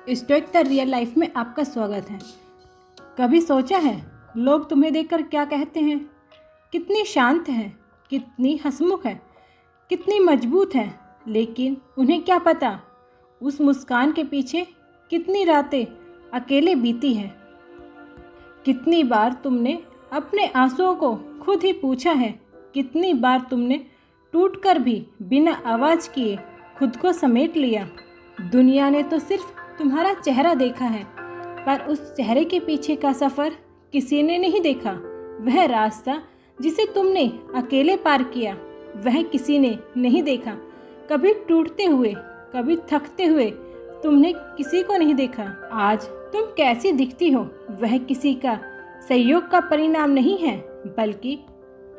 Stoic the real life में आपका स्वागत है। कभी सोचा है लोग तुम्हें देखकर क्या कहते हैं? कितनी शांत है, कितनी हंसमुख है, कितनी मजबूत है। लेकिन उन्हें क्या पता उस मुस्कान के पीछे कितनी रातें अकेले बीती हैं। कितनी बार तुमने अपने आंसुओं को खुद ही पूछा है, कितनी बार तुमने टूटकर भी बिना आवाज़ किए खुद को समेट लिया। दुनिया ने तो सिर्फ तुम्हारा चेहरा देखा है, पर उस चेहरे के पीछे का सफ़र किसी ने नहीं देखा। वह रास्ता जिसे तुमने अकेले पार किया, वह किसी ने नहीं देखा। कभी टूटते हुए, कभी थकते हुए तुमने किसी को नहीं देखा। आज तुम कैसी दिखती हो, वह किसी का सहयोग का परिणाम नहीं है, बल्कि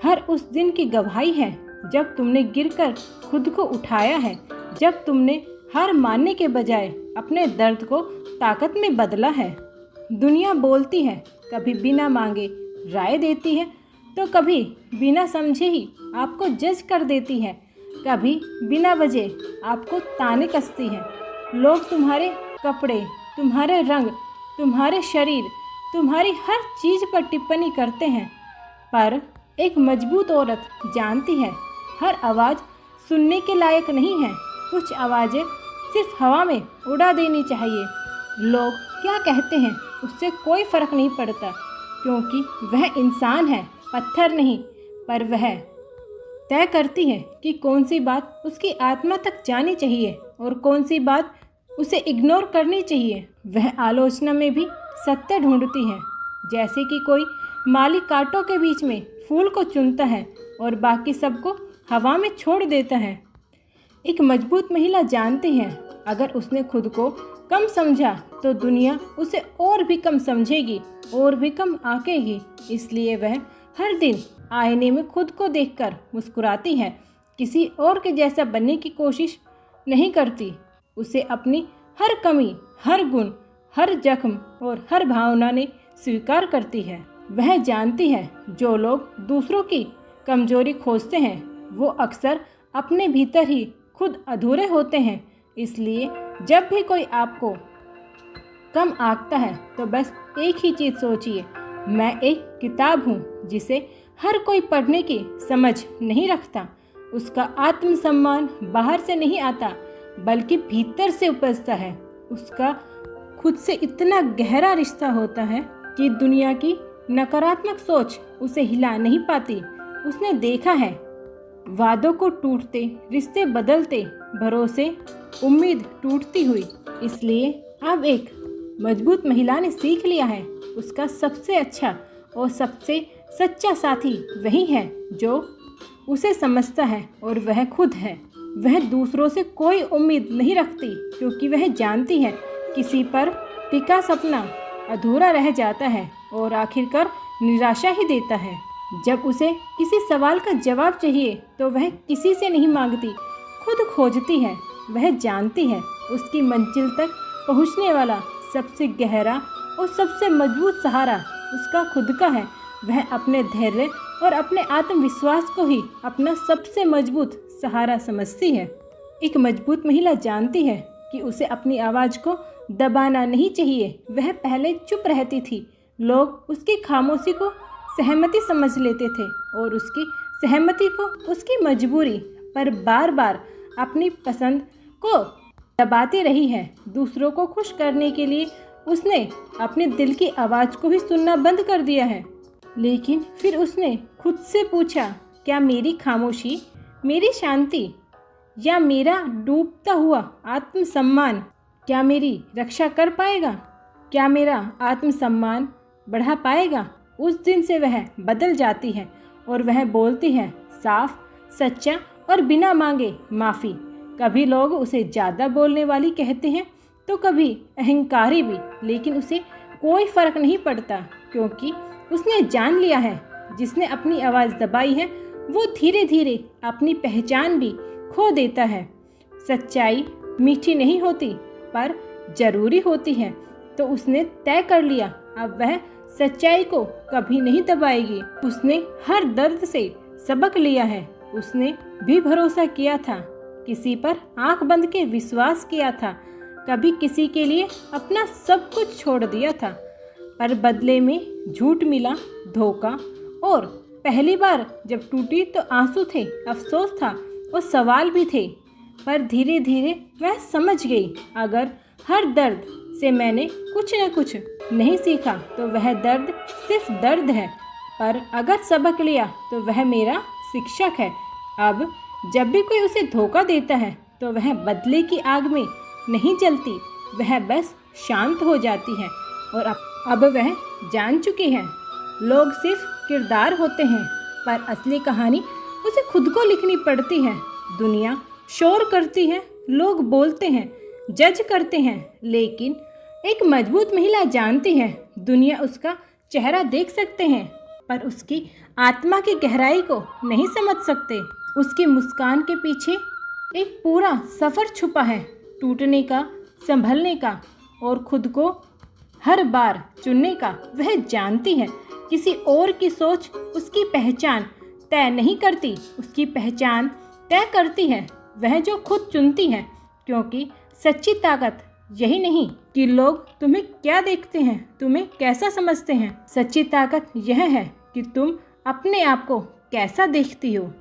हर उस दिन की गवाही है जब तुमने गिरकर खुद को उठाया है, जब तुमने हार मानने के बजाय अपने दर्द को ताकत में बदला है। दुनिया बोलती है, कभी बिना मांगे राय देती है, तो कभी बिना समझे ही आपको जज कर देती है, कभी बिना वजह आपको ताने कसती है। लोग तुम्हारे कपड़े, तुम्हारे रंग, तुम्हारे शरीर, तुम्हारी हर चीज़ पर टिप्पणी करते हैं, पर एक मजबूत औरत जानती है हर आवाज़ सुनने के लायक नहीं है। कुछ आवाज़ें सिर्फ हवा में उड़ा देनी चाहिए। लोग क्या कहते हैं उससे कोई फ़र्क नहीं पड़ता, क्योंकि वह इंसान है, पत्थर नहीं। पर वह तय करती है कि कौन सी बात उसकी आत्मा तक जानी चाहिए और कौन सी बात उसे इग्नोर करनी चाहिए। वह आलोचना में भी सत्य ढूंढती है, जैसे कि कोई माली कांटों के बीच में फूल को चुनता है और बाकी सबको हवा में छोड़ देता है। एक मजबूत महिला जानती है, अगर उसने खुद को कम समझा तो दुनिया उसे और भी कम समझेगी, और भी कम आंकेगी। इसलिए वह हर दिन आईने में खुद को देखकर मुस्कुराती है, किसी और के जैसा बनने की कोशिश नहीं करती। उसे अपनी हर कमी, हर गुण, हर जख्म और हर भावना ने स्वीकार करती है। वह जानती है जो लोग दूसरों की कमजोरी खोजते हैं, वो अक्सर अपने भीतर ही खुद अधूरे होते हैं। इसलिए जब भी कोई आपको कम आंकता है तो बस एक ही चीज़ सोचिए, मैं एक किताब हूँ जिसे हर कोई पढ़ने की समझ नहीं रखता। उसका आत्मसम्मान बाहर से नहीं आता, बल्कि भीतर से उपजता है। उसका खुद से इतना गहरा रिश्ता होता है कि दुनिया की नकारात्मक सोच उसे हिला नहीं पाती। उसने देखा है वादों को टूटते, रिश्ते बदलते, भरोसे, उम्मीद टूटती हुई। इसलिए अब एक मजबूत महिला ने सीख लिया है, उसका सबसे अच्छा और सबसे सच्चा साथी वही है जो उसे समझता है, और वह खुद है। वह दूसरों से कोई उम्मीद नहीं रखती, क्योंकि वह जानती है किसी पर टिका सपना अधूरा रह जाता है और आखिरकार निराशा ही देता है। जब उसे किसी सवाल का जवाब चाहिए तो वह किसी से नहीं मांगती, खुद खोजती है। वह जानती है उसकी मंजिल तक पहुंचने वाला सबसे गहरा और सबसे मजबूत सहारा उसका खुद का है। वह अपने धैर्य और अपने आत्मविश्वास को ही अपना सबसे मजबूत सहारा समझती है। एक मजबूत महिला जानती है कि उसे अपनी आवाज़ को दबाना नहीं चाहिए। वह पहले चुप रहती थी, लोग उसकी खामोशी को सहमति समझ लेते थे और उसकी सहमति को उसकी मजबूरी, पर बार बार अपनी पसंद को दबाती रही है। दूसरों को खुश करने के लिए उसने अपने दिल की आवाज़ को ही सुनना बंद कर दिया है। लेकिन फिर उसने खुद से पूछा, क्या मेरी खामोशी, मेरी शांति या मेरा डूबता हुआ आत्मसम्मान क्या मेरी रक्षा कर पाएगा? क्या मेरा आत्मसम्मान बढ़ा पाएगा? उस दिन से वह बदल जाती है और वह बोलती है, साफ, सच्चा और बिना मांगे माफ़ी। कभी लोग उसे ज़्यादा बोलने वाली कहते हैं तो कभी अहंकारी भी, लेकिन उसे कोई फ़र्क नहीं पड़ता, क्योंकि उसने जान लिया है जिसने अपनी आवाज़ दबाई है वो धीरे धीरे अपनी पहचान भी खो देता है। सच्चाई मीठी नहीं होती, पर ज़रूरी होती है। तो उसने तय कर लिया, अब वह सच्चाई को कभी नहीं दबाएगी। उसने हर दर्द से सबक लिया है। उसने भी भरोसा किया था, किसी पर आंख बंद के विश्वास किया था, कभी किसी के लिए अपना सब कुछ छोड़ दिया था, पर बदले में झूठ मिला, धोखा, और पहली बार जब टूटी तो आंसू थे, अफसोस था और सवाल भी थे। पर धीरे धीरे वह समझ गई, अगर हर दर्द से मैंने कुछ न कुछ नहीं सीखा तो वह दर्द सिर्फ दर्द है, पर अगर सबक लिया तो वह मेरा शिक्षक है। अब जब भी कोई उसे धोखा देता है तो वह बदले की आग में नहीं जलती, वह बस शांत हो जाती है। और अब वह जान चुकी है, लोग सिर्फ किरदार होते हैं, पर असली कहानी उसे खुद को लिखनी पड़ती है। दुनिया शोर करती है, लोग बोलते हैं, जज करते हैं, लेकिन एक मजबूत महिला जानती है, दुनिया उसका चेहरा देख सकते हैं पर उसकी आत्मा की गहराई को नहीं समझ सकते। उसकी मुस्कान के पीछे एक पूरा सफ़र छुपा है, टूटने का, संभलने का और खुद को हर बार चुनने का। वह जानती है किसी और की सोच उसकी पहचान तय नहीं करती, उसकी पहचान तय करती है वह जो खुद चुनती है। क्योंकि सच्ची ताकत यही नहीं कि लोग तुम्हें क्या देखते हैं, तुम्हें कैसा समझते हैं। सच्ची ताकत यह है कि तुम अपने आप को कैसा देखती हो।